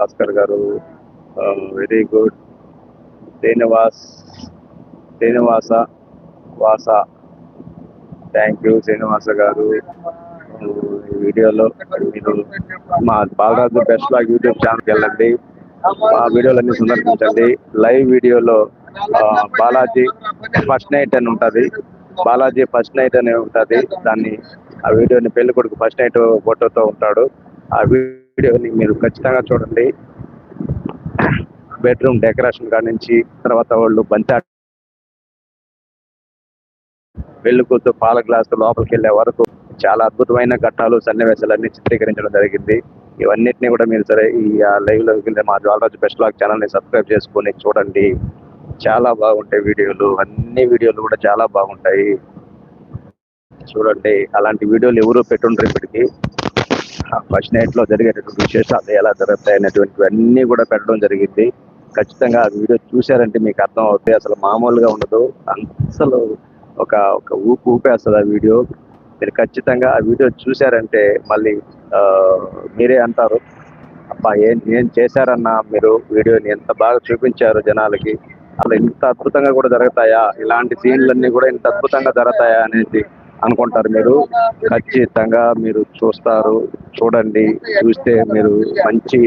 భాస్కర్ గారు very good. Srinivasa వాస thank you Srinivasa గారు. ఈ వీడియోలో మీరు మా బాలరాజు బెస్ట్ లాగ్ యూట్యూబ్ ఛానల్కి వెళ్ళండి, మా వీడియోలన్నీ సందర్శించండి. లైవ్ వీడియోలో బాలాజీ ఫస్ట్ నైట్ అని ఉంటుంది, బాలాజీ ఫస్ట్ నైట్ అని ఉంటుంది. ఆ వీడియోని పెళ్లి కొడుకు ఫస్ట్ నైట్ ఫోటోతో ఉంటాడు. ఆ వీడియోని మీరు ఖచ్చితంగా చూడండి. బెడ్రూమ్ డెకరేషన్ కాడి నుంచి తర్వాత వాళ్ళు బంతి పెళ్లి కూతురు పాల గ్లాసు లోపలికి వెళ్ళే వరకు చాలా అద్భుతమైన ఘట్టాలు సన్నివేశాలన్నీ చిత్రీకరించడం జరిగింది. ఇవన్నిటిని కూడా మీరు సరే ఈ లైవ్ లోకి వెళ్ళి మా బాలరాజు బెస్ట్ లాగ్ ఛానల్ ని సబ్స్క్రైబ్ చేసుకొని చూడండి. చాలా బాగుంటాయి వీడియోలు, అన్ని వీడియోలు కూడా చాలా బాగుంటాయి. చూడండి, అలాంటి వీడియోలు ఎవరు పెట్టుండ్రు ఇప్పటికీ. ఫస్ట్ నైట్ లో జరిగేటటువంటి విశేషాలు ఎలా జరుగుతాయి అనేటువంటివి అన్ని కూడా పెట్టడం జరిగింది. ఖచ్చితంగా ఆ వీడియో చూశారంటే మీకు అర్థం అవుతాయి. అసలు మామూలుగా ఉండదు, అసలు ఒక ఊపేస్తుంది ఆ వీడియో. మీరు ఖచ్చితంగా ఆ వీడియో చూశారంటే మళ్ళీ మీరే అంటారు, అబ్బా ఏం చేశారన్నా మీరు, వీడియోని ఎంత బాగా చూపించారు జనాలకి, అసలు ఇంత అద్భుతంగా కూడా జరుగుతాయా, ఇలాంటి సీన్లన్నీ కూడా ఇంత అద్భుతంగా జరుగుతాయా అనేది అనుకుంటారు. మీరు ఖచ్చితంగా మీరు చూస్తారు, చూడండి. చూస్తే మీరు మంచి